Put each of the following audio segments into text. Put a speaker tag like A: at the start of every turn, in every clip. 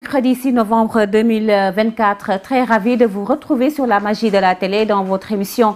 A: mercredi 6 novembre 2024. Très ravi de vous retrouver sur la magie de la télé dans votre émission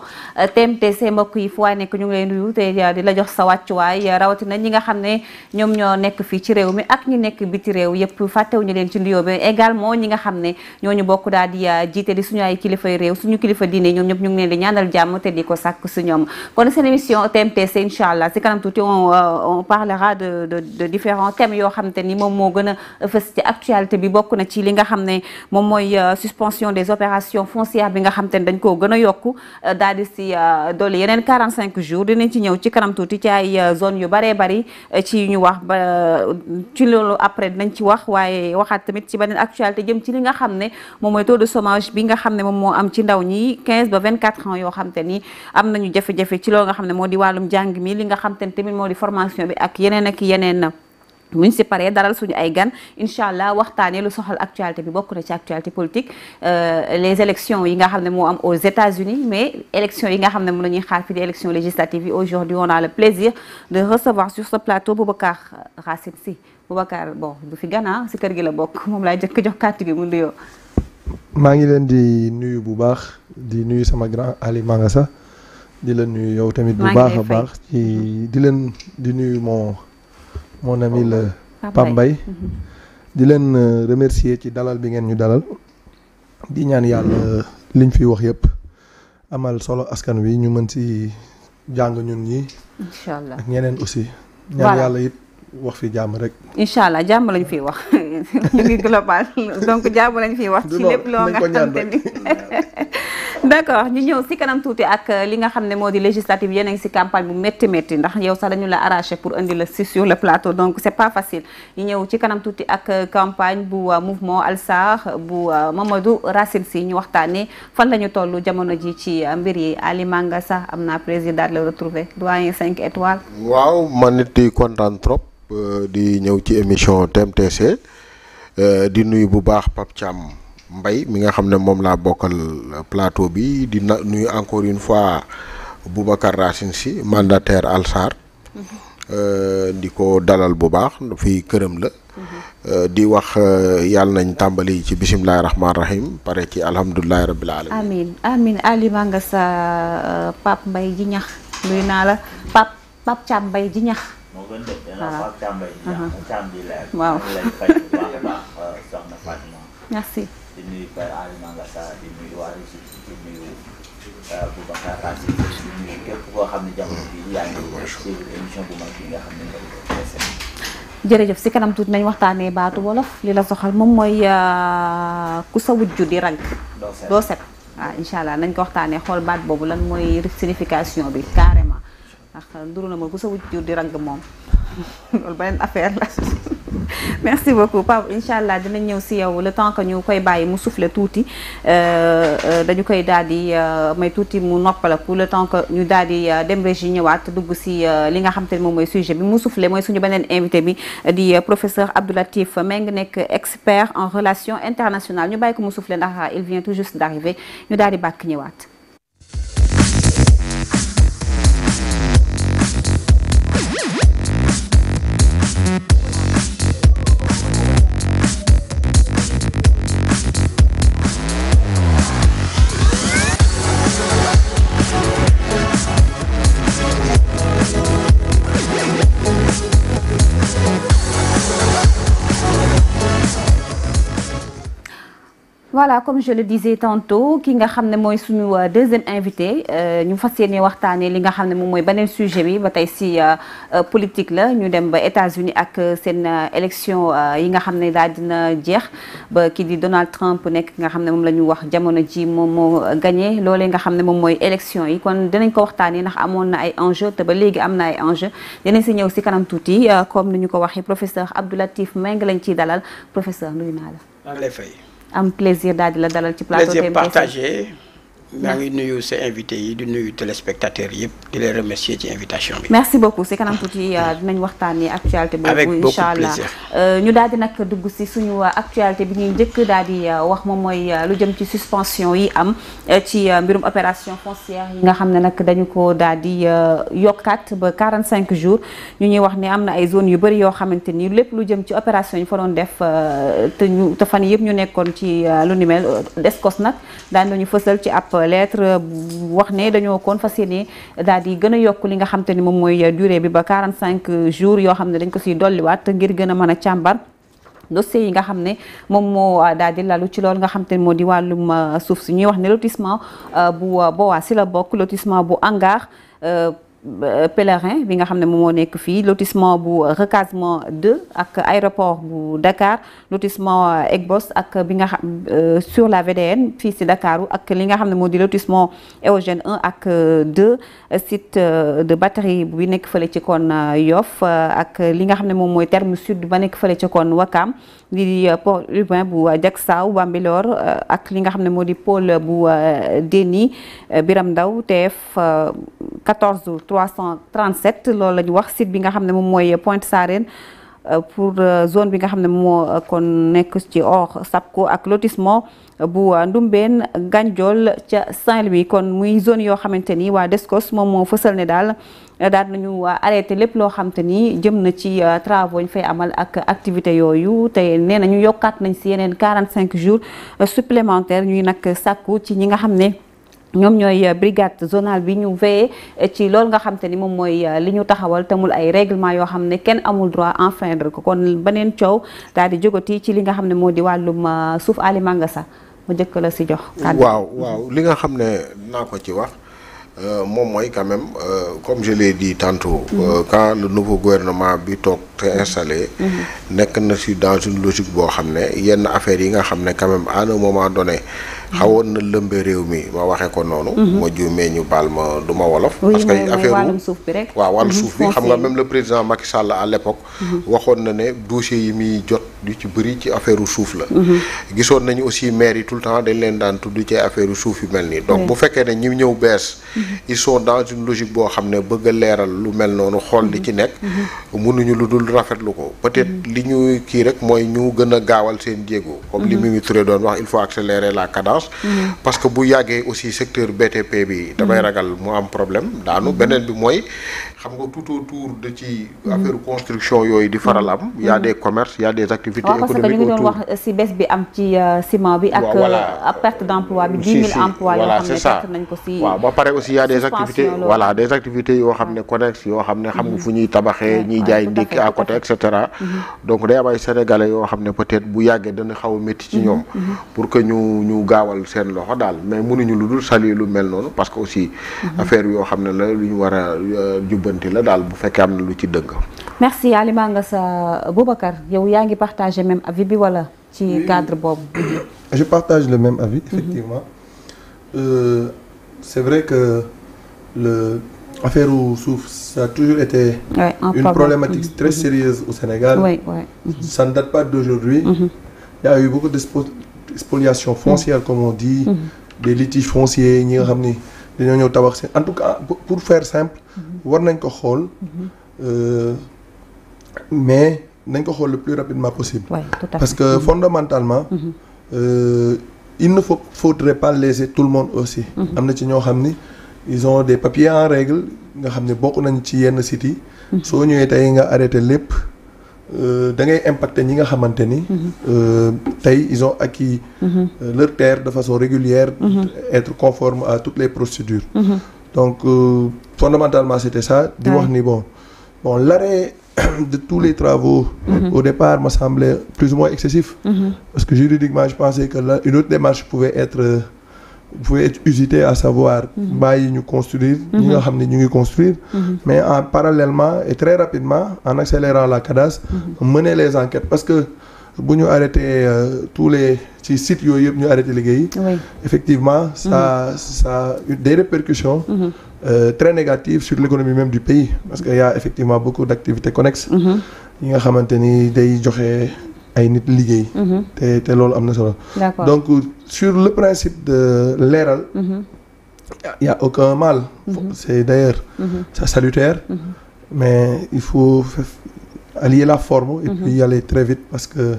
A: TMTC mbokk yi fu waay nekk ñu ngi lay nuyu te di la jox sa wàccuwaay rawatina ñi nga xam ne ñoom ñoo nekk fii ci réew mi ak ñi nekk biti réew yëpp fàttewuñu leen ci nuyoo bi également ñi nga xam ne ñooñu bokk daal di jiite di suñu ay kilifay réew suñu kilifa diine ñoom ñëpp ñu ngi leen di ñaanal jàmm te di ko sàkk su ñoom kon seen émission TMTC incha allah si kanam tuuti on parlera de différents thèmes yoo xam te ni moom moo gën a fës ci actualité bi bokk na ci li nga xam ne moom mooy suspension des opérations foncières bi nga xam te ne dañ koo gën a yokku daal di si dolli yeneen 45 jours dinañ ci ñëw ci kanam tuuti ci ay zone yu baree bari ci ñu wax ba ci loolu après dinañ ci wax waaye waxaat tamit ci beneen actualité jëm ci li nga xam ne moom mooy taux de chômage bi nga xam ne moom moo am ci ndaw ñi 15 ba 24 ans yoo xam te ni am nañu jafe-jafe ci loolu nga xam ne moo di wàllum jàng mi li nga xam te ne tamit moo di formation bi ak yeneen muñ si paree dalal suñu ay gan incha allah waxtaanee lu soxal actualité bi bokk na ci actualité politique les élections yi nga xam ne moo am aux États-Unis mais élections yi nga xam ne moom la ñuy xaar fi di élections législatives yi aujourd'hui on a le plaisir de recevoir sur ce plateau Boubacar Racine Sy Boubacar bon du fi gana si kër gi la bokk moom laay jëkk jox kàddu gi mu nuyoo.
B: maa ngi leen di nuyu bu baax di nuyu sama grand Ali Mangassa di la nuyu yow tamit bu baax a baax ci di nuyu mon ami le Pape Mbaye di leen remercier ci dalal bi ngeen ñu dalal di ñaan yàlla liñ fi wax yëpp amal solo askan wi ñu mën ci jàng ñun ñi
A: incha allah
B: ak ñeneen aussi ñaan yàlla it wax fi jàmm rek
A: incha allah jàmm lañ fiy wax ñu ngi global donc jàmm lañ fiy wax ci lépp loo nga xamante ni d'accord ñu ñëw si kanam tuuti ak li nga xam ne moo di législative yéen a ngi si campagne bu métti ndax yow sax dañu la arraché pour indi la si sur le plateau donc c'est pas facile ñu ñëw ci kanam tuuti ak campagne bu mouvement Alsar bu Mamadou Racine Sy ñu waxtaanee fan la ñu toll jamono ji ci mbir yi Ali Mangassa am naa plaisir daal la retrouver doyen 5 étoiles.
C: waaw man nit di kontaan trop di ñëw ci émission TMTC di nuyu bu baax Pape Thiam Mbaye mi nga xam ne moom laa bokkal plateau bi di nuyu encore une fois Boubacar Racine Sy mandataire Alsar di ko dalal bu baax fii këram la di wax yàlla nañ tàmbali ci bisimilahi rahmaani rahim pare ci alhamdulilahi rabbil alamin
A: amin Ali Mangassa Pape Mbaye ji ñax nuyu naa la Pape Thiam Mbaye ji ñax waaw merci
D: di nuyu Père Ali Mangassa di nuyu waa Régis di nuyu Boubacar Racine di nuyu képp koo xam ne jamono bi yaa ngi suivre émission bu mag bi nga xam ne nga
A: jërëjëf si kanam tuuti nañ waxtaanee baatu wolof li la soxal moom mooy ku sa wujju di rag doo set waaw incha allah nañ ko waxtaanee xool baat boobu lan mooy signification bi carrément ndax nduru na ma ku sa wujju di rag moom loolu beneen affaire la merci beaucoup Pape incha allah dinañ ñëw si yow le temps que ñu koy bàyyi mu souffle tuuti dañu koy daal di may tuuti mu noppala pour le temps que ñu daal di dem régie ñëwaat dugg si li nga xam te ne moom mooy sujet bi mu souffle mooy suñu beneen invité bi di professeur Abdou Latif Mbengue nekk expert en relations internationales ñu bàyyi ko mu souffle ndax il vient tout juste d'arriver ñu daal di bàkk ñëwaat. Voilà, comme je le disais tantôt ki nga xam ne mooy suñu deuxième invité ñu fas yéene waxtaanee li nga xam ne moom mooy beneen sujet bi ba tey si politique la ñu dem ba États-Unis ak seen élection yi nga xam ne daal dina jeex ba kii di Donald Trump nekk nga xam ne moom la ñu wax jamono ji moom moo gagné loolee nga xam ne moom mooy élection yi kon dinañ ko waxtaanee ndax amoon na ay enjeu te ba léegi am na ay enjeu dinañ si ñëw si kanam tuuti comme ni ñu ko waxee professeur Abdou Latif Mbengue lañ ciy dalal professeur nuyu naa la.
E: maa ngi lay fay.
A: am plaisir daal di la dalal ci plateau TMTC.
E: plaisir partagé maa ngi nuyu sa invité yi di nuyu téléspectateurs yëpp di leen remercier ci invitation bi.
A: merci beaucoup si kanam tuuti dinañ waxtaanee actualité boobu incha allah ñu daal di nag dugg si suñu actualité bi ñuy njëkk daal di wax moom mooy lu jëm ci suspension yi am ci mbirum opération foncière yi nga xam ne nag dañu ko daal di yokkaat ba 45 jours ñu ñuy wax ne am na ay zones yu bëri yoo xamante ni lépp lu jëm ci opération yi fa doon def te fan yëpp ñu nekkoon ci lu ni mel Descos nag daan nañu fësal ci ab lettre wax ne dañoo kon fas yéene daal di gën a yokk li nga xam te ni moom mooy durée bi ba 45 jours yoo xam ne dañ ko siy dolliwaat ngir gën a mën a càmbar dossier yi nga xam ne moom moo daal di lalu ci loolu nga xam te ni moo di wàllum suuf si ñuy wax ne lotissement bu Boa si la bokk lotissement bu Hangar Pèlerin bi nga xam ne moom moo nekk fii lotissement bu recasement 2 ak aéroport bu Dakar lotissement Egbos ak bi nga xam sur la VDN fii si Dakaru ak li nga xam ne moo di lotissement Eogène 1 ak 2 site de batterie bi nekk fële ci kon Yoff ak li nga xam ne moom mooy terme sud ba nekk fële ci kon Wakam di port urbain bu Diacksao Bambilor ak li nga xam ne moo di pôle bu Déni Biram Ndaw TF 14337 loolu la ñu wax site bi nga xam ne moom mooy Pointe Sarène pour zone bi nga xam ne moo kon nekk ci or Sapco ak lotissement bu Ndumbeen Gandiol ca Saint-Louis kon muy zone yoo xamante ni waa Descos moom moo fësal ne daal nañu arrêté lépp loo xamante ni jëm na ci travaux ñu fay amal ak activité yooyu te nee nañu yokkaat nañ si yeneen 45 jours supplémentaires ñuy nag sàkku ci ñi nga xam ne ñoom ñooy brigade zonale bi ñu veillé ci loolu nga xam te ni moom mooy li ñu taxawal tamul ay règlement yoo xam ne kenn amul droit enfreindre ko kon beneen coow daal di jógati ci li nga xam ne moo di wàllum suuf Ali Mangasa ma njëkk la si jox.
C: waaw li nga xam ne naa ko ci wax moom mooy quand même comme je l'ai dit tantôt. Quand le nouveau gouvernement bi toog te installé. nekk na si dans une logique boo xam ne yenn affaires yi nga xam ne quand même à un moment donné. xawoon na lëmbe réew mi ma waxee ko noonu. ma juumee ñu baal ma du ma wolof. parce que affaire
A: wàllum suuf bi rek.
C: waaw wàllu suuf bi xam nga même le président Macky Sall à l'époque waxoon na ne dossier yi muy jot yu ci bëri ci affaire suuf la. gisoon nañu aussi maire yi tout le temps dañ leen daan tudd ci affaire suuf yu mel nii. donc bu fekkee ne ñi ñëw bees. ils sont dans une logique boo xam ne bëgg a leeral lu mel noonu xool li ci nekk. mënuñu lu dul rafetlu ko peut-être li ñu kii rek mooy ñu gën a gaawal seen jéego. comme li Mimi Touré doon wax il faut accélérer la cadence. parce que bu yàggee aussi secteur BTP bi damay ragal mu am problème daanu beneen bi mooy xam nga tout autour de ci affaire construction yooyu di faral am y a des commerces y a des activités économiques
A: parce que ñu ngi doon wax si bés bi am ci ciment bi ak perte d'emploi bi 10 000 emplois yoo xam ne perte nañ ko si
C: waaw ba pare aussi y a des activités des activités yoo xam ne connexes yoo xam ne xam nga fu ñuy tabaxee ñuy jaay ndékki à côté et cetera donc day am ay sénégalais yoo xam ne peut-être bu yàggee dana xaw a métti ci ñoom pour que ñu gaawal seen loxo daal mais mënuñu lu dul saluer lu mel noonu parce que aussi affaire yoo xam ne la lu ñu war a jubbanti la daal bu fekkee am na lu ci dëgg.
A: merci Ali Mangasa Boubacar yow yaa ngi partagé même avis bi wala ci cadre boobu.
B: je partage le même avis effectivement. C'est vrai que l'affaire suuf ça a toujours été une problématique très sérieuse au Sénégal. Ça ne date pas d'aujourd'hui. Il y a eu beaucoup d'expoliation foncière comme on dit, des litiges fonciers ñi nga xam ni dañoo ñëw tabax seen en tout cas pour faire simple war nañ ko xool mais nañ ko xool le plus rapidement possible. Parce que fondamentalement il ne faudrait pas laisser tout le monde aussi. am na ci ñoo xam ni ils ont des papiers en règle nga xam ne bokk nañ ci yenn sites yi. soo ñëwee tey nga arrêté lépp da ngay impacter ñi nga xamante ni. tey ils ont acquis leur terre de façon régulière. Être conforme à toutes les procédures. Donc fondamentalement c'était ça. di wax ni bon l'arrêt de tous les travaux. Au départ me semblait plus ou moins excessif. Parce que juridiquement je pensais que là une autre démarche pouvait être usitée, à savoir bàyyi ñu construire ñi nga xam ne ñu ngi construire mais parallèlement et très rapidement en accélérant la cadence mener les enquêtes parce que bu ñu arrêté tous les ci sites yooyu yëpp ñu arrêté liggéey effectivement ça a eu des répercussions très négatives sur l'économie même du pays parce que y a effectivement beaucoup d'activités connexes yi nga xamante ni day joxe ay nit liggéey te loolu am na solo donc sur le principe de leeral il y a aucun mal. C'est d'ailleurs ça salutaire. Mais il faut allier la forme et puis y aller très vite parce que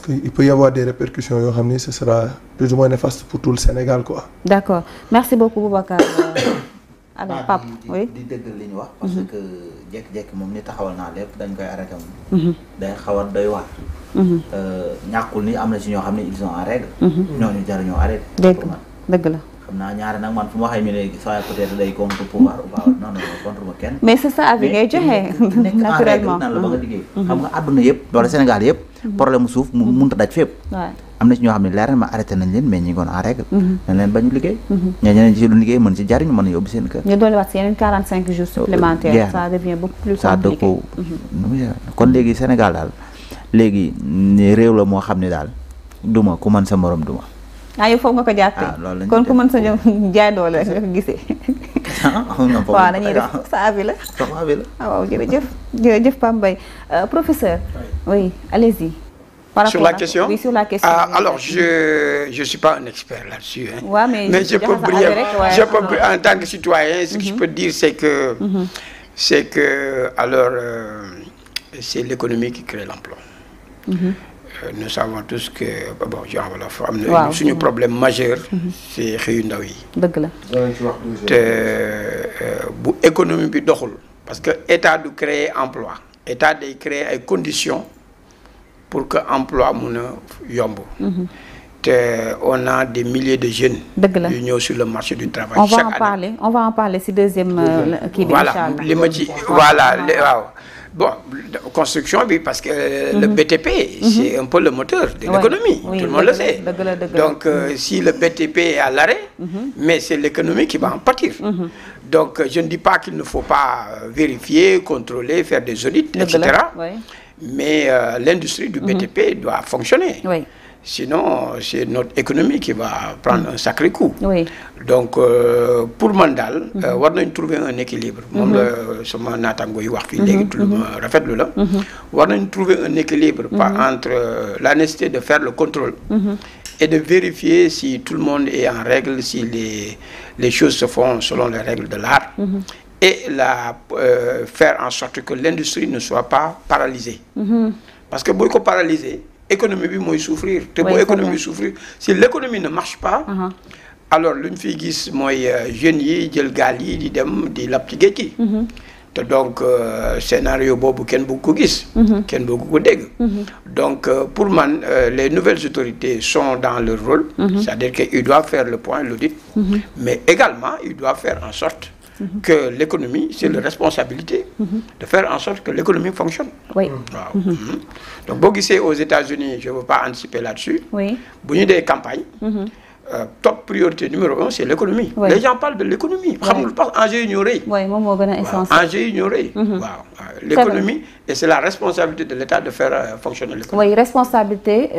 B: il peut y avoir des répercussions yoo xam ni ce sera plus ou moins néfaste pour tout le Sénégal quoi.
A: D'accord merci beaucoup Boubacar. alors Pape oui
D: di dëggal li ñu wax. parce que jékki-jékki moom ni taxawal naa lépp dañ koy arrêté moom. day xaw a doy waar. ñàkkul ni am na si ñoo xam ne ils sont en règle. ñooñu jar ñoo arrêté.
A: dëgg la.
D: xam naa ñaare nag man fu ma waxee ñu ne soit peut-être day contre pouvoir ou pas non contre ma kenn.
A: mais c'est ça avis ngay joxe. naturellement
D: nekk en règle naan la ba nga liggéey. xam nga àdduna yëpp wala Sénégal yëpp. problème mu suuf mu mënut a daj fépp. am na ci ñoo xam ne leer na ma arrêté nañ leen mais ñi ngi woon en règle. nañ leen bañu liggéey. ñeneen ci lu liggéey mën ci jariñu mën a yóbbu seen kër.
A: ñu dolliwaat si yeneen 45 jours supplémentaires. ça devient beaucoup plus compliqué.
D: kon léegi Sénégal daal léegi réew la moo xam ne daal duma ku mën sa morom duma.
A: yow foog nga ko jàppee kon ku mën sa ñoom jaay doole nga ko gisee. waaw dañuy def sa avis la. waaw jërëjëf Pape Mbaye professeur. oui allez-y.
E: Sur la question?
A: Oui, sur la question.
E: Alors, je suis pas un expert là-dessus. Hein.
A: Ouais, mais
E: je peux briller. En tant que citoyen, ce que je peux dire, c'est que alors, c'est l'économie qui crée l'emploi. Nous savons tous que bon, c'est un problème majeur. C'est xëyu ndaw yi.
A: dëgg la.
E: te bu économie bi doxul parce que état du créer emploi état day créer ay conditions. Pour que l'emploi mun a yomb. On a des milliers de jeunes. yu ñëw sur le marché du travail. chaque année
A: on va en parler si deuxième kii bi.
E: voilà li ma ci voilà waaw. Bon construction bi parce que le BTP c'est un peu le moteur de l'économie. Tout le monde le sait. Donc si le BTP est à l'arrêt, mais c'est l'économie qui va en pâtir. Donc je ne dis pas qu'il ne faut pas vérifier, contrôler, faire des audits, etc. Mais l'industrie du BTP doit fonctionner. Sinon, c'est notre économie qui va prendre un sacré coup. Donc, pour Mandal, on doit trouver un équilibre. On doit trouver un équilibre entre la nécessité de faire le contrôle et de vérifier si tout le monde est en règle, si les choses se font selon les règles de l'art. Et faire en sorte que l'industrie ne soit pas paralysée. Parce que beaucoup paralysé, l'économie va souffrir. L'économie souffrir. Si l'économie ne marche pas, alors l'une fille qui moi jeunes yi jël gaal yi di dem di lap ci géej gi. Donc scénario bobu ken bu ko gis. Ken bu ko dégg. Donc pour man les nouvelles autorités sont dans leur rôle, c'est-à-dire qu'ils doivent faire le point, l'audit, mais également ils doivent faire en sorte que l'économie, c'est la responsabilité de faire en sorte que l'économie fonctionne.
A: Oui.
E: Wow. Donc, aux États-Unis, je ne veux pas anticiper là-dessus.
A: Oui.
E: Il y a des campagnes. Top priorité numéro 1, c'est l'économie. Les gens parlent de l'économie. Enjeu ignoré. Enjeu ignoré. L'économie, et c'est la responsabilité de l'État de faire fonctionner l'économie.
A: Oui, responsabilité,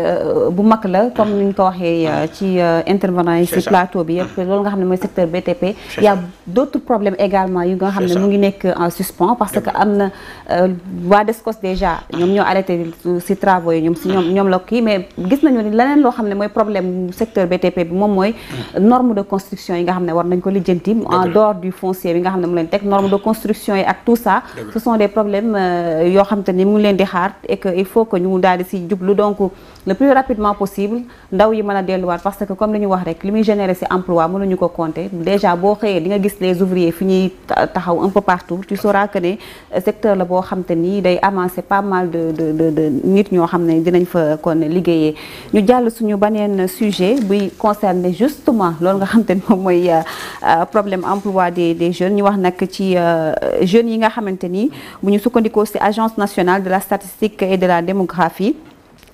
A: comme nous l'avons dit, intervenant ici, plateau, le secteur BTP, il y a d'autres problèmes également qui sont en suspens parce que voie d'escos déjà, nous avons arrêté ces travaux, mais nous avons problème du secteur BTP. moom mooy norme de construction yi nga xam ne war nañ ko lijjanti en dehors du foncier bi nga xam ne mu leen teg norme de construction yi ak tout ça ce sont des problèmes yoo xam te ni mu ngi leen di xaar et que il faut que ñu daal di si jublu donc le plus rapidement possible ndaw yi mën a delluwaat parce que comme li ñu wax rek li muy générer ci emploi mënuñu ko compter déjà boo xëyee di nga gis les ouvriers fi ñuy taxaw un peu partout tu sauras que ne secteur la boo xam te ni day amasser pas mal de nit ñoo xam ne dinañ fa kon liggéeyee ñu jàll suñu baneen sujet buy concerne justement loolu nga xam te ne moom mooy problème emploi des jeunes ñu wax nag ci jeunes yi nga xamante ni bu ñu sukkandikoo ci agence nationale de la statistique et de la démographie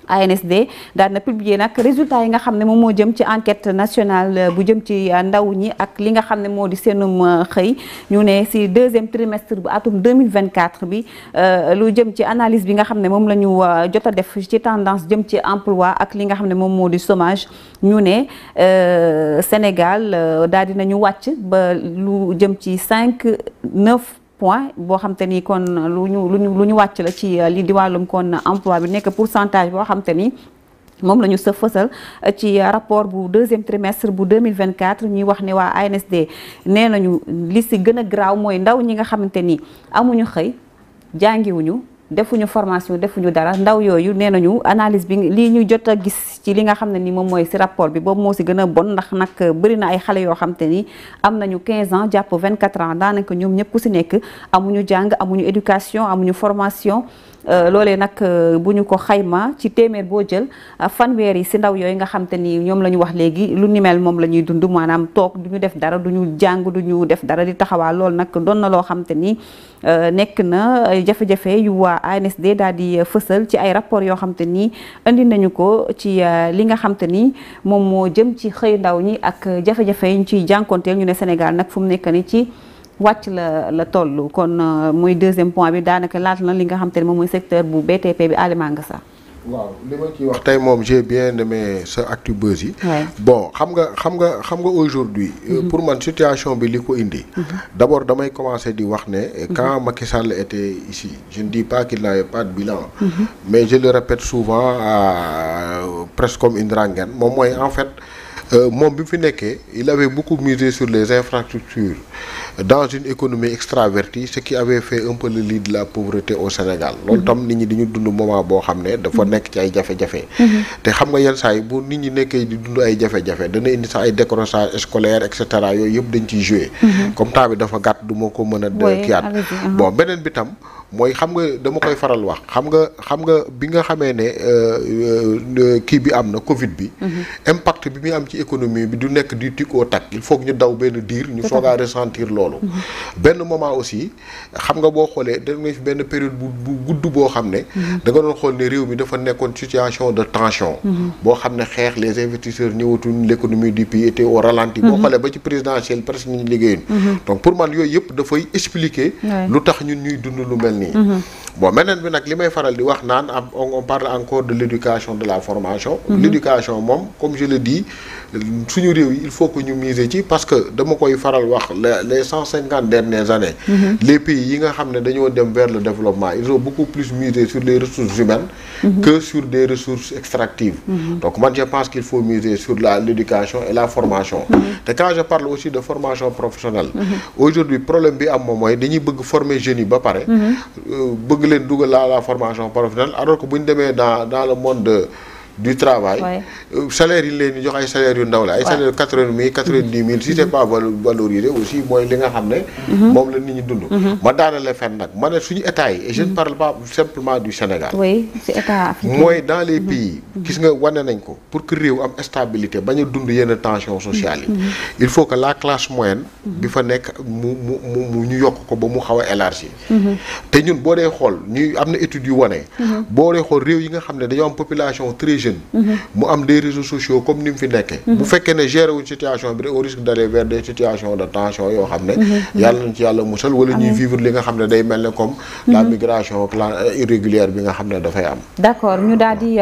A: ANSD daal na publier nag résultat yi nga xam ne moom moo jëm ci enquête nationale bu jëm ci ndaw ñi ak li nga xam ne moo di seenum xëy ñu ne ci deuxième trimestre bu atum 2024 bi lu jëm ci analyse bi nga xam ne moom la ñu jot a def ci tendance jëm ci emploi ak li nga xam ne moom moo di chômage ñu ne Sénégal daal dinañu wàcc ba lu jëm ci 5-9 point boo xam te ni kon lu ñu wàcc la ci li di wàllum kon emploi bi nekk pourcentage boo xam te ni moom la ñu sa fësal ci rapport bu deuxième trimestre bu 2024 ñuy wax ne waa ANSD nee nañu li si gën a graaw mooy ndaw ñi nga xamante ni amuñu xëy jàngiwuñu defuñu formation defuñu dara ndaw yooyu nee nañu analyse bi lii ñu jot a gis ci li nga xam ne ni moom mooy si rapport bi boobu moo si gën a bon ndax nag bëri na ay xale yoo xam te ni am nañu 15 ans jàpp 24 ans daanaka ñoom ñëpp ku si nekk amuñu jàng amuñu éducation amuñu formation loolee nag bu ñu ko xayma ci téeméer boo jël fanweer yi si ndaw yooyu nga xam te ni ñoom la ñu wax léegi lu ni mel moom la ñuy dund maanaam toog du ñu def dara du ñu jàng du ñu def dara di taxawaa loolu nag doon na loo xam te ni nekk na jafe-jafe yu waa ANSD daal di fësal ci ay rapport yoo xam te ni indi nañu ko ci li nga xam te ni moom moo jëm ci xëy ndaw ñi ak jafe-jafe yi ñu ciy jànkonteel ñu ne Sénégal nag fu mu nekk ni ci wàcc la toll kon muy deuxième point bi daanaka laata na li nga xam te ne moom mooy secteur bu BTP bi Ali Mangassa.
C: waaw li ma ciy wax tey moom j'ai bien aimé sa Actubuzz yi. bon xam nga aujourd'hui pour man situation bi li ko indi. d'abord damay commencer di wax ne. quand Macky Sall était ici je ne dis pas qu'il n'avait pas de bilan. mais je le répète souvent presque comme une rengaine moom mooy en fait. moom bi fi nekkee il avait beaucoup misé sur les infrastructures dans une économie extravertie ce qui avait fait un peu le lit de la pauvreté au Sénégal loolu tam nit ñi dañu dund moment boo xam ne dafa nekk ci ay jafe-jafe te xam nga yenn saa yi bu nit ñi nekkee di dund ay jafe-jafe dana indi sax ay décrochage scolaire et cetera yooyu yëpp dañ ciy joué comme temps bi dafa gàtt du ma ko mën a kiyaat bon beneen bi tam mooy xam nga dama koy faral wax xam nga bi nga xamee ne kii bi am na Covid bi impact bi muy am ci économie bi du nekk du tic au tac il faut que ñu daw benn diir ñu soog a ressentir loolu benn moment aussi xam nga boo xoolee da nga fi benn période bu gudd boo xam ne da nga doon xool ne réew mi dafa nekkoon situation de tension boo xam ne xeex les investisseurs ñëwatuñ l'économie du pays était au ralenti boo xoolee ba ci présidentielle presque ñu liggéeyuñ donc pour man yooyu yëpp dafay expliquer lu tax ñun ñuy dund lu mel nii bon meneen bi nag li may faral di wax naan on parle encore de l'éducation de la formation l'éducation moom comme je le dis suñu réew yi il faut que ñu miser ci parce que dama koy faral wax les 150 dernières années les pays yi nga xam ne dañoo dem vers le développement ils ont beaucoup plus misé sur les ressources humaines que sur des ressources extractives donc man je pense qu'il faut miser sur l'éducation et la formation te quand je parle aussi de formation professionnelle aujourd'hui problème bi am moom mooy dañuy bëgg former jeunes yi ba pare bëgg leen dugal la formation professionnelle alors que bu ñu demee dans le monde du travail salaire yi leen di jox ay salaires yu ndaw la ay salaire 80 000 90 000 si c'est pas valorisé aussi mooy li nga xam ne moom la nit ñi dund ma daanale fenn nag ma ne suñu état yi et je ne parle pas simplement du Sénégal
A: c'est état africain
C: mooy dans les pays gis nga wane nañ ko pour que réew am stabilité bañ a dund yenn tension sociale yi il faut que la classe moyenne bi fa nekk mu ñu yokk ko ba mu xaw a élargir te ñun boo dee xool ñuy am na études yu wane boo dee xool réew yi nga xam ne dañoo am population très mu am des réseaux sociaux comme ni mu fi nekkee bu fekkee ne gérer wuñ situation bi rek au risque d'aller vers des situations de tension yoo xam ne yàlla nañ ci yàlla musal wala ñuy vivre li nga xam ne day mel ne comme la migration irrégulière bi nga xam ne dafay am
A: d'accord ñu daal di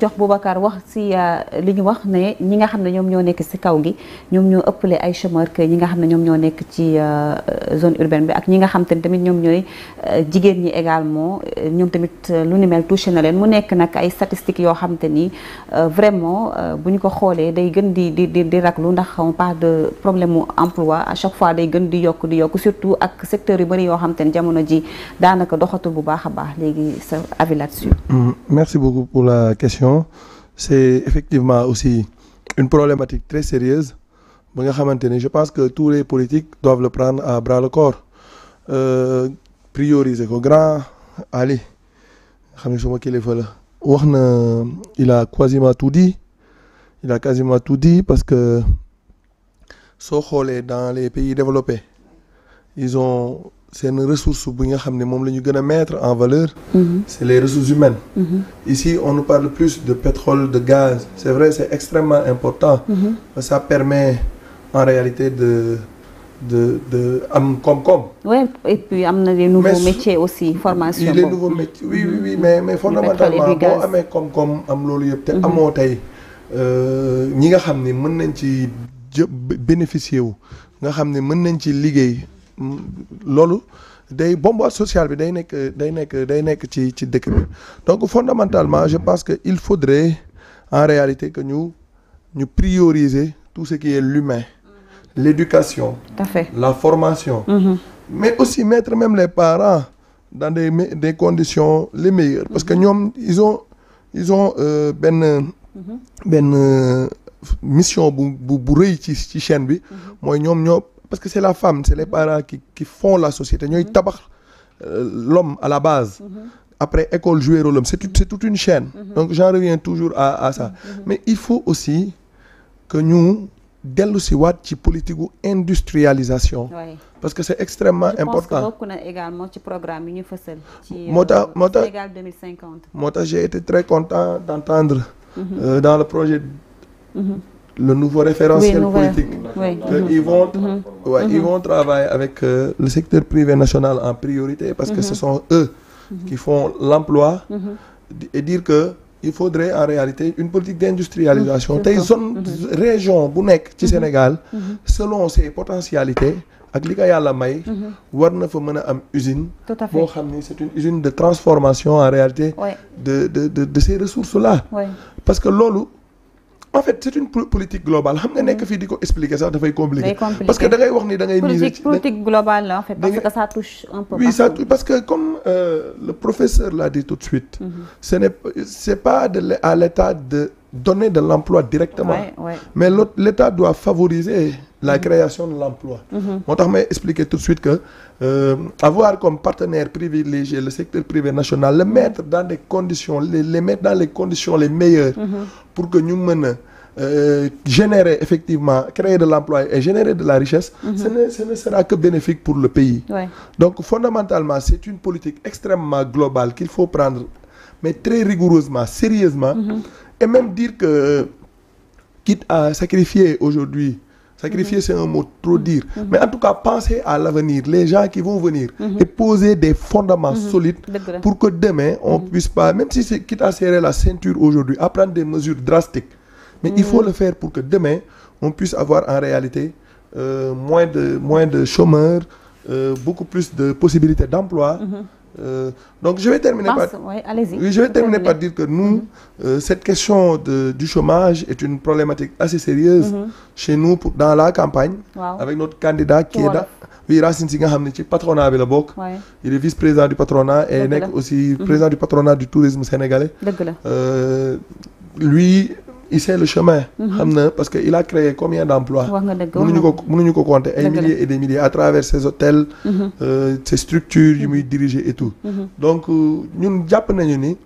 A: jox Boubacar wax si li ñu wax ne ñi nga xam ne ñoom ñoo nekk si kaw gi ñoom ñoo ëppale ay chômeurs que ñi nga xam ne ñoom ñoo nekk ci zone urbaine bi ak ñi nga xam te ne tamit ñoom ñooy jigéen ñi également ñoom tamit lu ni mel touché na leen mu nekk nag ay statistiques yoo xam te ni vraiment bu ñu ko xoolee day gën di raglu ndax on parle de problème mu emploi à chaque fois day gën di yokk surtout ak secteur yu bëri yoo xam te ne jamono ji daanaka doxatul bu baax a baax léegi sa avis là-dessus.
B: Merci beaucoup pour la question. C'est effectivement aussi une problématique très sérieuse ba nga xamante ni je pense que tous les politiques doivent le prendre à bras le corps prioriser ko grand Ali xam ne suma kilifa la wax na il a quasiment tout dit parce que soo xoolee dans les pays développés ils ont seen ressource bu nga xam ne moom la ñu gën a mettre en valeur c'est les ressources humaines ici on nous parle plus de pétrole de gaz c'est vrai c'est extrêmement important ça permet en réalité de am koom-koom.
A: Oui, et puis am na des nouveaux métiers aussi formation.
B: Les nouveaux métiers oui mais fondamentalement boo amee koom-koom am loolu yëpp te amoo tey ñi nga xam ne mën nañ ci bénéficier wu nga xam ne mën nañ ci liggéey loolu day bombe sociale bi day nekk ci dëkk bi donc fondamentalement je pense que il faudrait en réalité que ñu prioriser tout ce qui est l'humain, l'éducation,
A: tout à fait,
B: la formation, mais aussi mettre même les parents dans des conditions les meilleures, parce que ñoom ils ont benn mission bu rëy ci chaîne bi, mooy ñoom parce que c'est la femme, c'est les parents qui font la société, ñooy tabax l'homme à la base. Après école jouer rôle, c'est toute une chaîne. Donc j'en reviens toujours à ça. Mais il faut aussi que nous dellu si waat ci politique industrialisation. Parce que c'est extrêmement important.
A: Je pense que bokk na également ci programme yi ñu fësal ci Sénégal 2050.
B: Moo tax j'ai été très content d'entendre dans le projet le nouveau référentiel politique. Ils vont travailler avec le secteur privé national en priorité, parce que ce sont eux qui font l'emploi, et dire que il faudrait en réalité une politique d'industrialisation. Tey zone région bu nekk ci Sénégal, selon ses potentialités ak li ko Yàlla may, war na fa mën a am usine boo xam ni c'est une usine de transformation en réalité de ces ressources-là. Parce que loolu en fait c'est une politique globale. Xam nga nekk fii di ko expliquer sax dafay compliqué. Parce que da ngay wax ni da ngay miser
A: politique globale là en fait, parce que ça touche un peu.
B: Oui, ça touche, parce que comme le professeur l'a dit tout de suite, c'est pas à l'État de donner de l'emploi directement, mais l'État doit favoriser la création de l'emploi. Moo tax may expliquer tout de suite que avoir comme partenaire privilégié le secteur privé national, le mettre dans des conditions, les mettre dans les conditions les meilleures pour que ñu mën a générer effectivement, créer de l'emploi et générer de la richesse, ce ne sera que bénéfique pour le pays. Donc fondamentalement, c'est une politique extrêmement globale qu'il faut prendre, mais très rigoureusement, sérieusement, et même dire que quitte à sacrifier aujourd'hui, sacrifier c'est un mot trop dire, mais en tout cas penser à l'avenir, les gens qui vont venir, et poser des fondements solides pour que demain on puisse pas, même si c'est quitte à serrer la ceinture aujourd'hui, à prendre des mesures drastiques, mais il faut le faire pour que demain on puisse avoir en réalité moins de chômeurs, beaucoup plus de possibilités d'emploi. Donc je vais terminer par dire que nous, cette question du chômage est une problématique assez sérieuse chez nous dans la campagne, avec notre candidat qui est là, Racine Sy nga xam ne ci patronat bi la bokk. Il est vice-président du patronat et nekk aussi président du patronat du tourisme sénégalais. Lui, il sait le chemin, parce qu'il a créé combien d'emplois? Mënuñu ko compter, ay milliers et des milliers à travers ses hôtels, ses structures yu muy diriger et tout. Donc ñun jàpp nañu ni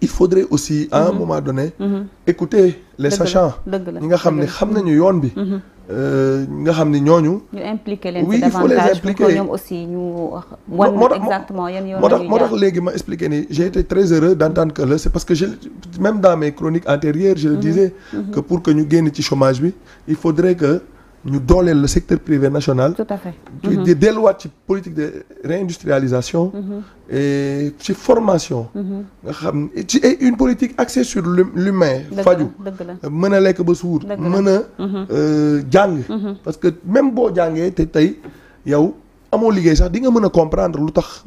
B: il faudrait aussi à un moment donné écouter les sachants ñi nga xam ne xam nañu yoon bi, nga xam ne ñooñu
A: ñu impliquer leen davantage pour que ñoom aussi ñu wan exactement yan yoon
B: moo tax léegi ma expliqué ni j'ai été très heureux d'entendre que c'est parce que même dans mes chroniques antérieures je le disais que pour que ñu génn ci chômage bi il faudrait que ñu dooleel le secteur privé national.
A: Tout à fait.
B: di delluwaat ci politique de réindustrialisation et ci formation. nga xam ci une politique axée sur l'humain. faju mën a lekk ba suur. mën a jàng. parce que même boo jàngee te tey yow amoo liggéey sax di nga mën a comprendre lu tax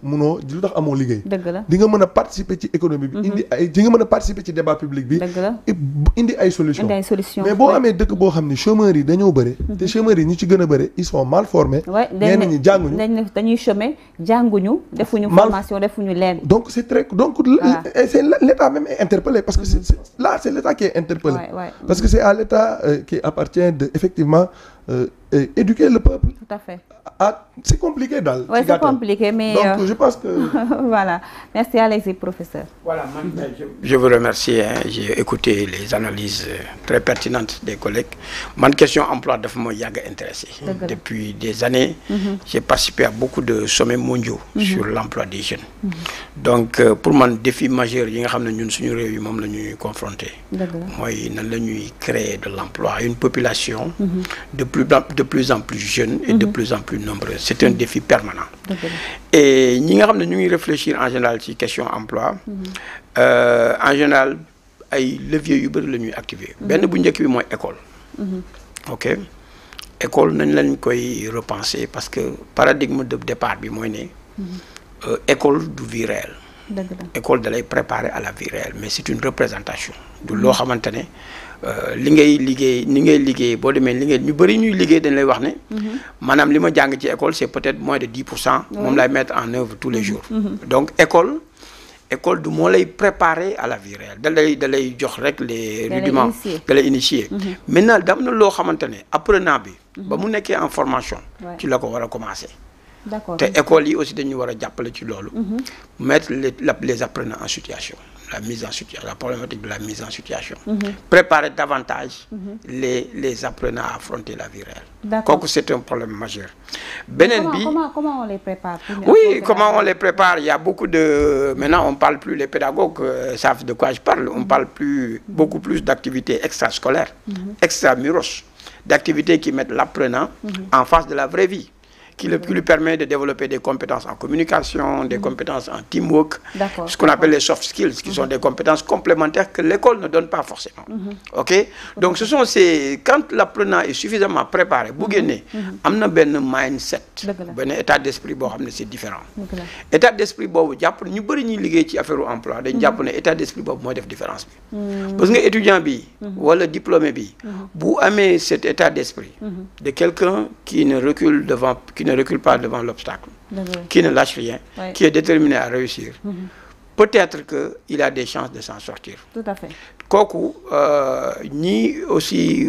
B: amoo liggéey. di nga mën a participer ci économie bi. di nga mën a participer ci débat public bi. indi ay solutions. mais boo amee dëkk boo xam ni chômeurs yi dañoo bëre. te chômeurs yi ñu ci gën a bëre ils sont mal formés. ñenn ñi jànguñu.
A: dañuy chômer jànguñu defuñu formation defuñu leen.
B: donc c'est c'est l'État même est interpellé parce que c'est l'État qui est interpellé. parce que c'est à l'État qui appartient de effectivement éduquer le peuple.
A: Tout à fait.
B: C'est compliqué daal.
A: Oui, c'est compliqué, mais
B: donc je pense que
A: voilà. Merci allez-y, professeur.
E: Voilà, je vous remercie. J'ai écouté les analyses très pertinentes des collègues. Ma question emploi dafa ma yàgg intéressé. Depuis des années, j'ai participé à beaucoup de sommets mondiaux sur l'emploi des jeunes. Donc pour moi, défi majeur yi nga xam ne ñun suñu réew yi moom la ñuy confronter. Mooy nan la ñuy créer de l'emploi à une population de plus en plus jeune et de plus en plus nombreux. C'est un défi permanent. Et ñi nga xam ne ñu ngi réfléchir en général ci question emploi en général ay leviers yu bëri la ñuy activer. Benn bu njëkk bi mooy école. Ok école nañ lañ koy repenser parce que paradigme de départ bi mooy ne école du vie réelle. école da lay préparer à la vie réelle mais c'est une représentation du loo xamante ne li ngay liggéey ni ngay liggéey boo demee li ngay ñu bëri ñuy liggéey dañ lay wax ne maanaam li ma jàng ci école c'est peut-être moins de 10% moom lay mettre en œuvre tous les jours donc école du moo lay préparer à la vie réelle da lay jox rek les rudiments da lay initier maintenant dam na loo xamante ne apprenant bi ba mu nekkee en formation ci la ko war a commencer
A: d'accord
E: te école yi aussi dañu war a jàppale ci loolu mettre les apprenants en situation la mise en situation la problématique de la mise en situation préparer davantage les apprenants à affronter la vie réelle kooku c'est un problème majeur beneen bi
A: comment on les prépare
E: oui comment on les prépare il y a beaucoup de maintenant on parle plus les pédagogues savent de quoi je parle on parle plus beaucoup plus d'activités extrascolaires extramuros d'activités qui mettent l'apprenant en face de la vraie vie qui lui permet de développer des compétences en communication, des compétences en teamwork, ce qu'on appelle les soft skills, qui sont des compétences complémentaires que l'école ne donne pas forcément. Ok? Donc ce sont quand l'apprenant est suffisamment préparé, bu génnee am na benn mindset, benn état d'esprit boo xam ne c'est différent. État d'esprit boobu jàpp ñu bëri ñuy liggéey ci affaire emploi dañ jàpp ne état d'esprit boobu mooy def différence bi. Parce que étudiant bi wala diplômé bi bu amee cet état d'esprit de quelqu'un qui ne recule pas devant l'obstacle, qui ne lâche rien, qui est déterminé à réussir, peut-être qu'il a des chances de s'en sortir.
A: Tout à fait.
E: Kooku ñi aussi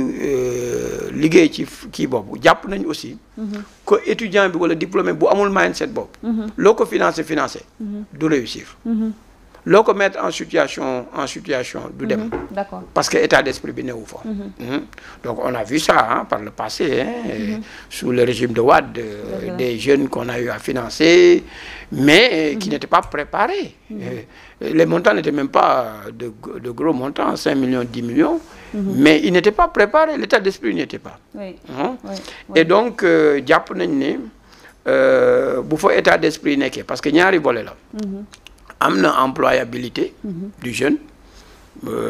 E: liggéey ci kii boobu jàpp nañ aussi que étudiant bi wala diplômé bu amul mindset boobu loo ko financé du réussir. Loo ko mettre en situation du dem.
A: D'accord.
E: Parce que état d'esprit bi newu fa. Donc on a vu ça par le passé sous le régime de Wade des jeunes qu'on a eu à financer mais qui n'étaient pas préparés. Les montants n'étaient même pas de gros montants, 5 millions, 10 millions, mais ils n'étaient pas préparés, l'état d'esprit n'y était pas. Et donc jàpp nañ ne bu fa état d'esprit nekkee parce que ñaari volet la. Am na employabilité du jeune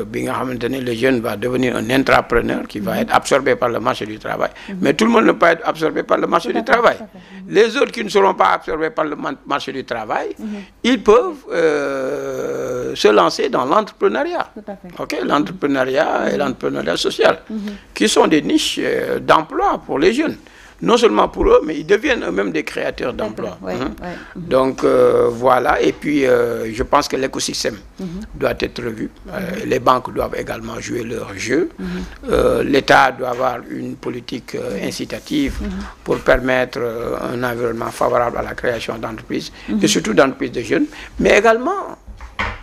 E: bi nga xamante ne le jeune va devenir un intrapreneur qui va être absorbé par le marché du travail mais tout le monde ne peut pas être absorbé par le marché du travail. Les autres qui ne seront pas absorbés par le marché du travail ils peuvent se lancer dans l'entrepreneuriat. Ok, l'entrepreneuriat et l'entrepreneuriat social qui sont des niches d'emploi pour les jeunes. Non seulement pour eux, mais ils deviennent eux-mêmes des créateurs d'emplois. Donc voilà, et puis je pense que l'écosystème doit être revu. Les banques doivent également jouer leur jeu. L'État doit avoir une politique incitative pour permettre un environnement favorable à la création d'entreprises, et surtout d'entreprises de jeunes, mais également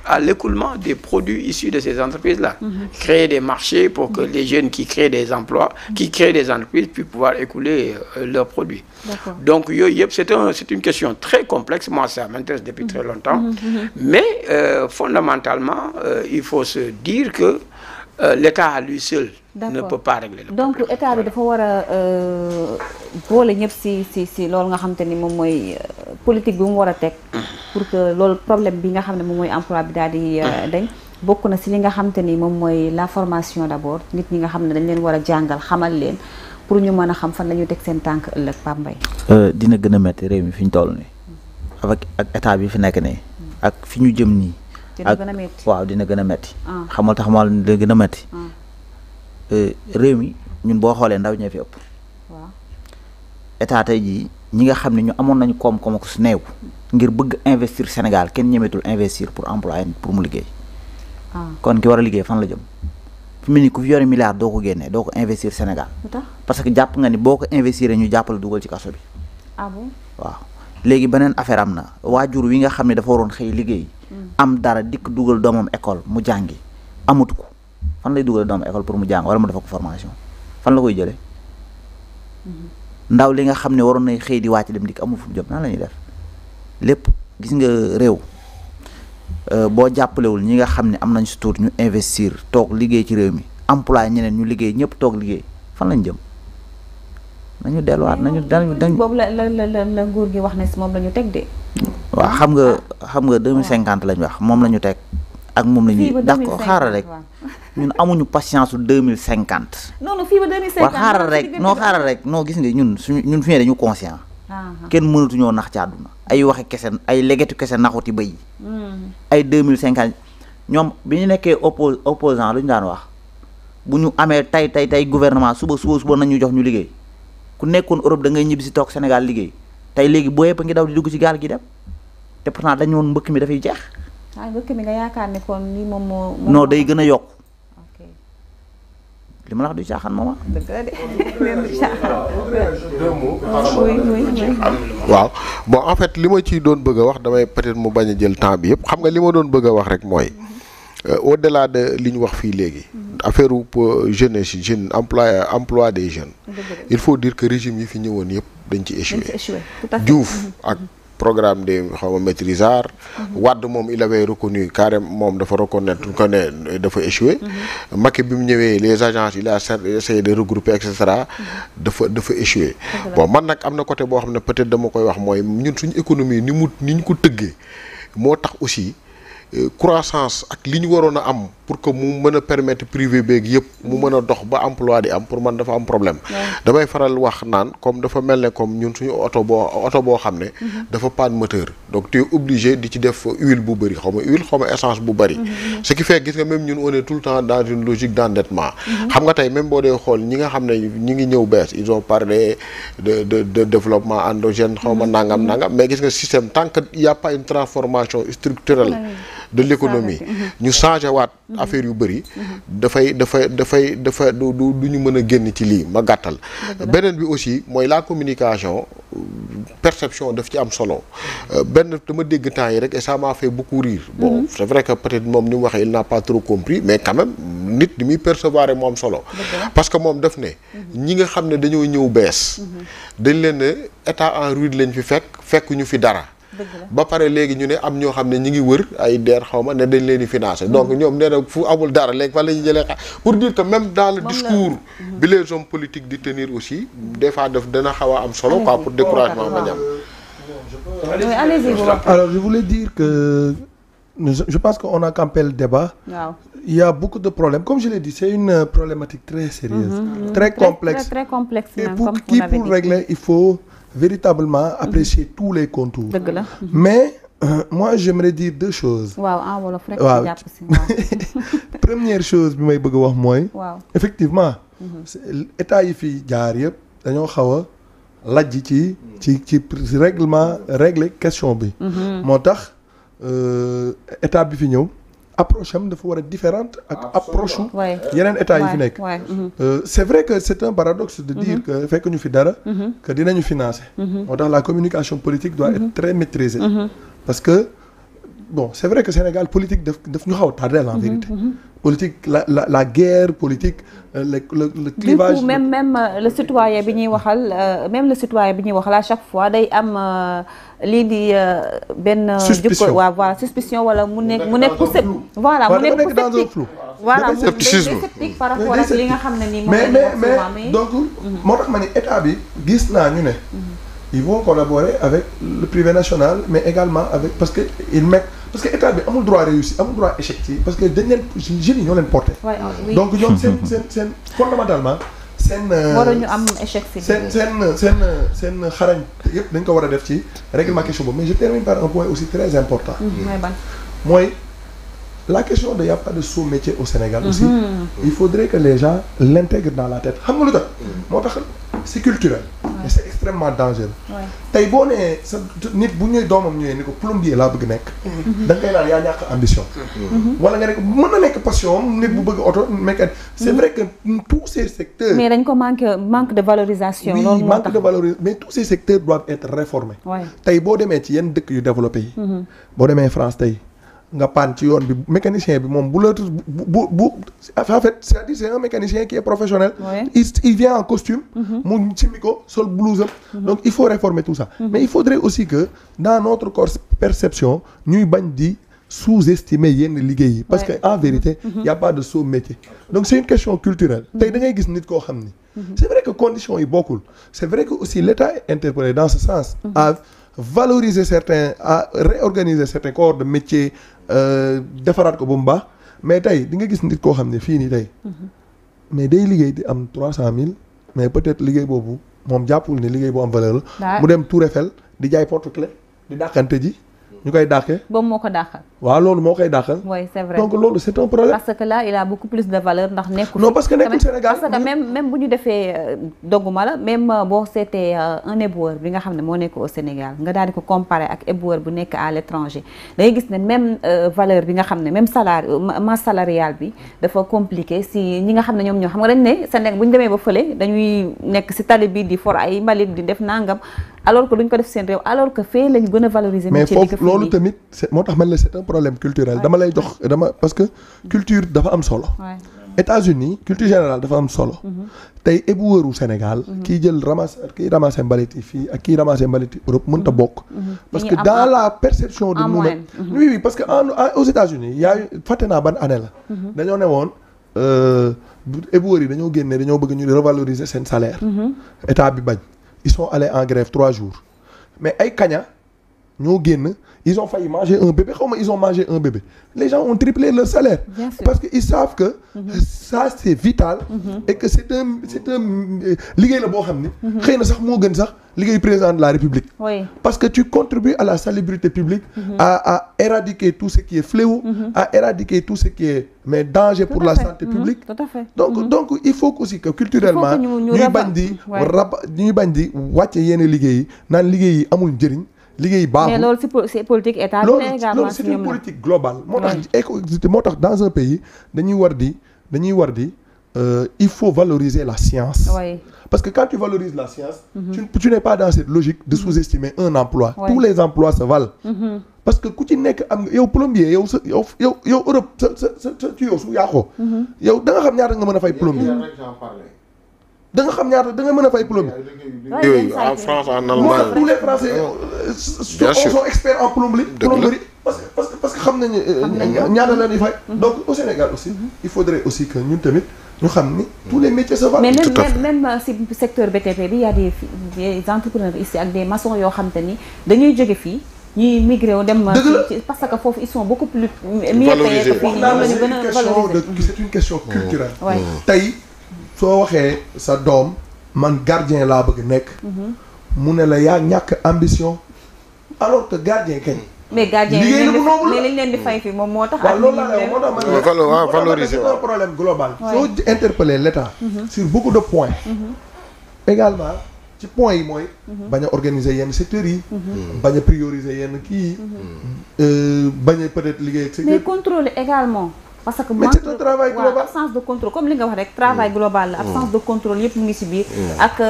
E: à l'écoulement des produits issus de ces entreprises-là. Créer des marchés pour que les jeunes qui créent des emplois, qui créent des entreprises, puissent pouvoir écouler leurs produits. Donc, c'est une question très complexe. Moi, ça m'intéresse depuis très longtemps. Mais fondamentalement, il faut se dire que l'État à lui seul ne peut pas régler le problème.
A: Donc, l'État dafa war a boole ñëpp si loolu nga xamante ni moom mooy politique bi mu war a teg pour que loolu problème bi nga xam ne moom mooy emploi bi daal di dañ bokk na si li nga xamante ni moom mooy la formation d'abord nit ñi nga xam ne dañ leen war a jàngal xamal leen pour ñu mën a xam fan la ñu teg seen tànk ëllëg Pape Mbaye.
F: Dina gën a métti réew mi fi ñu toll nii avec ak état bi fi nekk nii ak fi ñu jëm nii.
A: dina gën a métti
F: waaw dina gën a métti. xamal tax ma dina gën a métti. réew mi ñun boo xoolee ndaw ñee fi ëpp.
A: waaw
F: état tey jii ñi nga xam ne ñu amoon nañu koom-koom ak su néew ngir bëgg investir Sénégal kenn ñemetul investir pour employer pour mu liggéey. kon ki war a liggéey fan la jëm. fi mu ne nii ku fi yore milliard doo ko génnee doo ko investir Sénégal. parce que jàpp nga ni boo ko investir ñu jàppale dugal ci kaso bi.
A: ah bon
F: waaw léegi beneen affaire am na waajur wi nga xam ne dafa waroon xëy liggéey. am dara dikk dugal doomam école mu jàngi amatu ko fan lay dugal doomam école pour mu jàng wala mu defa ko formation fan la koy jëlee. ndaw li nga xam ne waroon nay xëy di wàcc dem dikk amul fu mu jëm nan la ñuy def lépp gis nga réew boo jàppalewul ñi nga xam ne am nañ si tuut ñu investir toog liggéey ci réew mi emploi ñeneen ñu liggéey ñëpp toog liggéey fan lañ jëm nañu delluwaat dañu
A: boobu la nguur gi wax ne si moom la ñu teg de.
F: waaw xam nga 2050 lañ wax moom la ñu teg ak moom la ñuy d'accord xaaral rek ñun amuñu patience su 2050.
A: non fii ba 2050
F: waaw xaaral rek non gis nga ñun fi ne dañu conscient kenn mënatuñoo nax ci àdduna ay waxe kese ay legetu kese naxuti bëy yi ay 2050 ñoom bi ñu nekkee opposant lu ñu daan wax bu ñu amee tey gouvernement suba nañu jox ñu liggéey ku nekkoon Europe da ngay ñibbi si toog Sénégal liggéey tey léegi boo yëpp a ngi daw di dugg ci gaal gi dem te pourtant dañu woon mbëkk mi dafay jeex.
A: mbëkk mi nga yaakaar ne kon lii moom moo.
F: non day gën a yokk. li ma la wax du caaxaan mooma.
A: dëgg la de.
C: waaw bon en fait li ma ci doon bëgg a wax damay peut-être mu bañ a jël temps bi yëpp xam nga li ma doon bëgg a wax rek mooy au-delà de li ñu wax fii léegi. affaire jeunesse jeune emploi des jeunes. il faut dire que régime yi fi ñëwoon yëpp dañ ci échoué. Diouf ak programme de xaw ma maîtrisard. Wade moom il avait reconnu carrément moom dafa reconnaître que ne dafa échoué. Macky bi mu ñëwee les agences il a essayé de regrouper et cetera. dafa échoué. bon man nag am na côté boo xam ne peut-être dama koy wax mooy ñun suñu économie ni ñu ko tëggee moo tax aussi. croissance ak li ñu waroon a am pour que mu mën a permettre privé beeg yëpp mu mën a dox ba emploi di am pour man dafa am problème damay faral wax naan comme dafa mel ne comme ñun suñu oto boo xam ne dafa panne moteur donc tu es obligé di ci def huile bu bëri xaw ma essence bu bëri ce qui fait gis nga même ñun on est tout le temps dans une logique d'endettement xam nga tey même boo dee xool ñi nga xam ne ñi ngi ñëw bees ils ont parlé de développement endogène xaw ma nangam mais gis nga système tant que y a pas une transformation structurelle de l'économie ñu changé waat affaire yu bëri dafay du ñu mën a génn ci lii ma gàttal beneen bi aussi mooy la communication perception daf ci am solo benn dama dégg temps yi rek et ça m'a fait beaucoup rire bon c'est vrai que peut-être moom ni mu waxee il n'a pas trop compris mais quand même nit ni muy percevoir moo am solo parce que moom daf ne ñi nga xam ne dañoo ñëw bees dañ leen ne état en ruine lañ fi fekk ñu fi dara ba pare léegi ñu ne am ñoo xam ne ñi ngi wër ay DER xaw ma ne dañ leen di financer donc ñoom nee na fu amul dara léegi fan la ñuy jëlee pour dire que même dans le discours bi les hommes politiques di tenir aussi des fois dana xaw a am solo quoi pour découragement ma ñam
B: alors je voulais dire que je pense qu'on a campé le débat il y a beaucoup de problèmes comme je l'ai dit c'est une problématique très sérieuse très complexe et pour régler il faut véritablement apprécier tous les contours. Mais moi j'aimerais dire deux choses.
A: waaw
B: première chose bi may bëgg a wax mooy. effectivement. état yi fi jaar yëpp dañoo xaw a lajj ci régler question bi. moo tax état bi fi ñëw. approche am dafa war a différente ak approche yeneen état yi fi nekk c'est vrai que c'est un paradoxe de dire que fekk ñu fi dara que dinañu financer moo tax la communication politique doit être très maîtrisée parce que bon c'est vrai que Sénégal politique daf ñu xaw a tardé en vérité politique la guerre politique le clivage.
A: Du coup même le citoyen bi ñuy waxal à chaque fois day am lii di benn.
B: suspicion
A: voilà suspicion wala mu nekk ku sëb. voilà mu nekk dans un flou. voilà sceptique par rapport ak li nga xam ne nii.
B: mais donc moo tax ma ni état bi gis naa ñu ne. ils vont collaborer avec le privé national mais également avec parce que état bi amul droit réussir amul droit échec ci parce que dañ leen jeunes yi ñoo leen porté. donc ñoom seen fondamentalement seen.
A: waruñu am échec ci
B: seen xarañ yëpp dañ ko war a def ci règlement question boobu mais je termine par un point aussi très important. mooy la question de y a pas de sot métier au Sénégal aussi. Il faudrait que les gens l'intègrent dans la tête xam nga lu tax. moo tax c'est culturel. et c'est extrêmement dangereux. tey boo nee sa nit bu ñuy doomam ñëwee ni ko plombier laa bëgg nekk. da nga koy naan yaa ñàkk ambition. wala nga ne ko mën na nekk passion nit bu bëgg auto mécanique. c'est vrai que tous ces secteurs.
A: mais dañ ko manque de valorisation. loolu moo tax
B: manque de valorisation mais tous ces secteurs doivent être réformés. tey boo demee ci yenn dëkk yu développé yi. boo demee France tey. nga panne ci yoon bi mécanicien bi moom bu en fait c'est-à-dire c'est un mécanicien qui est professionnel. Il vient en costume. mu simmi ko sol blouse am. donc il faut réformer tout ça. mais il faudrait aussi que dans notre perception ñuy bañ di sous-estimer yenn liggéey yi. parce que en vérité. y a pas de sot métier. donc c'est une question culturelle. tey da ngay gis nit koo xam ni. c'est vrai que conditions yi bokkul. c'est vrai que aussi l'État est interpellé dans ce sens. à valoriser à réorganiser certains corps de métier. Defaraat ko ba mu baax mais tey di nga gis nit koo xam ne fii nii tey mais day liggéey di am 300 000 mais peut-être liggéey boobu moom jàppul ne liggéey bu am valeur la mu dem Tour Eiffel di jaay porte-clés di dàqante ji ñu koy dàqee.
A: boobu moo ko dàqal.
B: waaw loolu moo koy dàqal.
A: oui c'est vrai
B: donc loolu c'est un problème.
A: parce que là il a beaucoup plus de valeur ndax nekkul.
B: non parce que nekkul Sénégal
A: parce que même bu ñu defee dogguma la même boo seetee un éboueur bi nga xam ne moo nekk au Sénégal nga daal di ko comparer ak éboueur bu nekk à l'étranger da ngay gis ne même valeur bi nga xam ne même salaire masse salariale bi dafa compliqué si ñi nga xam ne ñoom xam nga dañ ne Sénégal bu ñu demee ba fële dañuy nekk si tali bi di for ay mbalit di def nangam alors que duñ ko def seen réew alors que fee lañu gën a valoriser.
B: mais foofu loolu tamit moo tax man la c'est un problème culturel dama lay jox parce que culture dafa am solo. États-Unis culture générale dafa am solo. tey éboueuru Sénégal. kii jël ramasser mbalit yi fii ak kii ramasser mbalit yi Europe mënut a bokk. parce que dans la perception de nous-mêmes. oui parce que aux États-Unis fàtte naa ban année la. dañoo ne woon éboueurs yi dañoo génne dañoo bëgg ñu revaloriser seen salaire. état bi bañ. Ils sont allés en grève 3 jours mais ay kaña ñoo génn ils ont failli manger un bébé xaw ma ils ont mangé un bébé les gens ont triplé leur salaire. parce que ils savent que ça c'est vital et que c'est un liggéey la boo xam ni xëy na sax moo gën sax liggéey président de la République. parce que tu contribues à la salubrité publique à éradiquer tout ce qui est fléau à éradiquer tout ce qui est mais danger pour la santé publique.
A: tout à fait
B: donc il faut aussi que culturellement ñuy bañ di wàcce yenn liggéey yi naan liggéey yi amul njëriñ liggéey baaxul.
A: mais loolu c'est politique état bi également.
B: loolu c'est une politique globale. moo tax dans un pays dañuy war di il faut valoriser la science. parce que quand tu valorises la science. tu n'es pas dans cette logique de sous-estimer un emploi. tous les emplois se valent. parce que ku ci nekk am yow plombier yow Europe sa tuyau su yàqoo. yow da nga xam ñaata nga mën a fay plombier. da nga xam ñaata da nga mën a fay plombier.
C: en France en Allemagne
B: tous les Français sont experts en plomberie. parce que xam nañu ñaata la ñuy fay. donc au Sénégal aussi il faudrait aussi que ñun tamit ñu xam ni tous les métiers se valent.
A: mais même si secteur BTP bi y a des entrepreneurs ici ak des maçons yoo xam te ni dañuy jóge fii ñuy migré wu dem. parce que foofu ils sont beaucoup plus mieux payés que fii ñoom la ñu gën a valoriser.
B: c'est une question culturelle. tey soo waxee sa doom man gardien laa bëgg nekk. mu ne la yaa ñàkk ambition alors que gardien kañ.
A: mais gardien yi lañ leen di fay fi moom moo tax.
B: waaw loolu laa lay moo tax valoriser c'est un problème global. soo interpeller l'État sur beaucoup de points. également ci points yi mooy. bañ a organiser yenn secteurs yi. bañ a prioriser yenn kii yi. bañ a peut-être liggéey ak secteur.
A: mais contrôler également. parce que
B: mais c'est un travail global
A: absence de contrôle comme li nga wax rek travail global la absence de contrôle yëpp mu ngi ci biir ak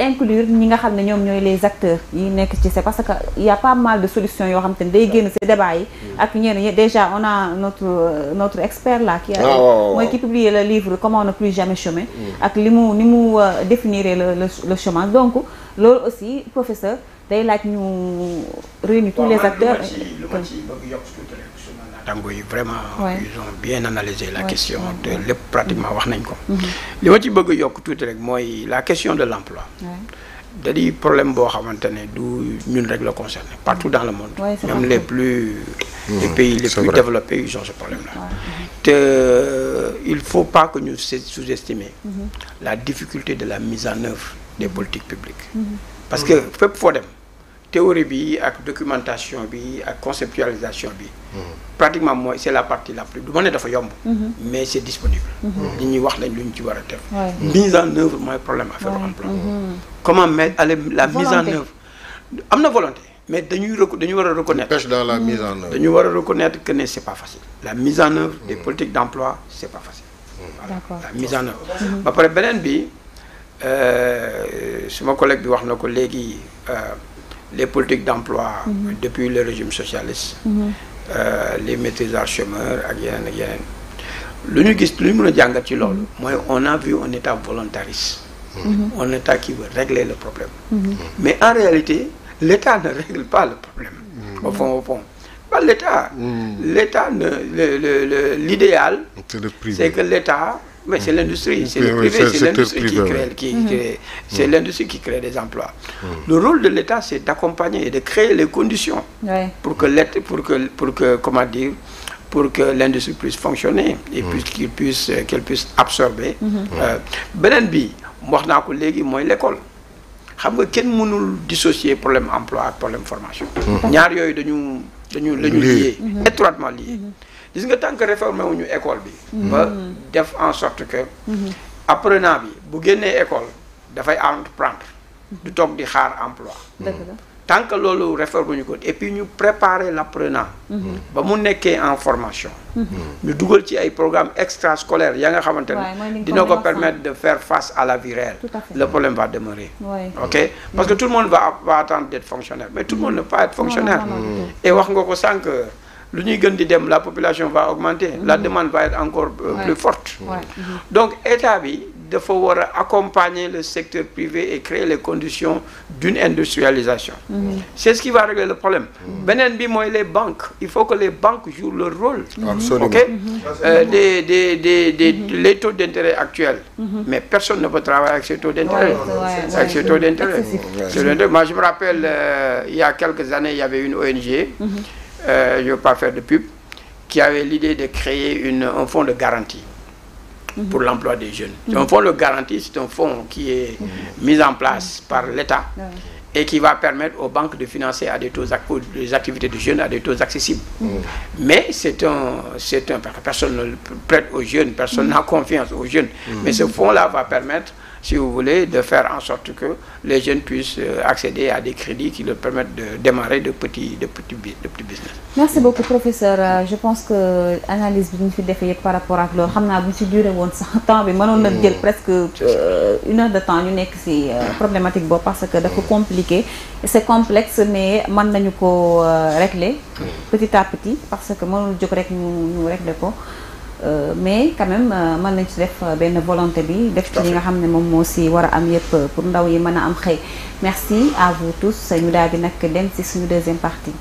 A: inclure ñi nga xam ne ñoom ñooy les acteurs yi nekk ci c'est parce que il y a pas mal de solutions yoo xam te ne day génn ci débat yi ak ñeneen déjà on a notre expert là qui a mooy qui publié le livre Comment ne plus jamais chômer ak ni mu définir le chômage donc loolu aussi professeur day laaj ñu réunir tous les acteurs
E: tango yi vraiment ils ont bien analysé la question te lépp pratiquement wax nañ ko li ma ci bëgg yokk tuuti rek mooy la question de l'emploi da di problème boo xamante ne du ñun rek la concerné partout dans le monde même les pays les plus développés ils ont ce problème là te il faut pas que ñu sous-estimer la difficulté de la mise en œuvre des politiques publiques parce que fépp foo dem théorie bi ak documentation bi ak conceptualisation bi pratiquement mooy c'est la partie la plus du ma ne dafa yomb mais c'est disponible li ñuy wax nañ lu ñu ci war a def mise en œuvre mooy problème affaire emploi comment mettre la mise en œuvre am na volonté mais dañu war a reconnaître
C: pêche dans la mise en œuvre
E: dañu war a reconnaître que ne c'est pas facile la mise en œuvre des politiques d'emploi c'est pas facile la mise en œuvre ba pare beneen bi suma collègue bi wax na ko léegi les politiques d'emploi depuis le régime socialiste les maîtrisards chômeurs ak yeneen lu ñu gis lu ñu mën a jàngat ci loolu mooy on a vu un état volontariste un état qui veut régler le problème mais en réalité l'état ne règle pas le problème au fond pas l'état l'idéal c'est que l'état mais c'est l'industrie, c'est le privé, c'est l'industrie c'est l'industrie qui crée des emplois. Le rôle de l'État, c'est d'accompagner et de créer les conditions pour que l'industrie puisse fonctionner et qu'elle puisse absorber. Beneen bi wax naa ko léegi mooy l'école. xam nga kenn mënul dissocier problème emploi ak problème formation. ñaar yooyu dañu lié étroitement lié. gis nga tant que réformé wuñu école bi. ba def en sorte que. apprenant bi bu génnee école dafay entreprendre. du toog di xaar emploi. tant que loolu réforme ñu ko et puis ñu préparer l'apprenant ba mu nekkee en formation ñu dugal ci ay programmes extrascolaires ya nga xamante ne dina ko permettre de faire face à la vie réelle. Le problème va demeurer. Ok, parce que tout le monde va attendre d'être fonctionnaire, mais tout le monde ne peut pas être fonctionnaire. Et wax nga ko sànq lu ñuy gën di dem la population va augmenter, la demande va être encore plus forte. Donc état bi dafa war a accompagner le secteur privé et créer les conditions d'une industrialisation. C'est ce qui va régler le problème. Beneen bi mooy les banques. Il faut que les banques jouent leur rôle.
C: Absolument.
E: Ok, les taux d'intérêt actuels. Mais personne ne peut travailler avec ces taux d'intérêt. Avec ces taux d'intérêt. Moi, je me rappelle, il y a quelques années, il y avait une ONG, je ne veux pas faire de pub, qui avait l'idée de créer un fonds de garantie pour l'emploi des jeunes. Un fonds de garantie, c'est un fonds qui est mis en place par l'État et qui va permettre aux banques de financer à des activités de jeunes à des taux accessibles. Mais c'est un personne ne prête aux jeunes, personne n'a confiance aux jeunes. Mais ce fonds-là va permettre, si vous voulez, de faire en sorte que les jeunes puissent accéder à des crédits qui leur permettent de démarrer de petits business. Merci
A: beaucoup, professeur. Je pense que l'analyse que nous avons faite par rapport à l'heure, si duré un temps, mais nous avons presque 1 heure de temps. Nous avons problématique parce que c'est compliqué. C'est complexe, mais nous pouvons régler petit à petit parce que nous régler. Mais quand même mën nañ ci def benn volonté bi def ci li nga xam ne moom moo si war a am yëpp pour ndaw yi mën a am xëy. Merci à vous tous ñu daal di nag dem ci suñu deuxième partie.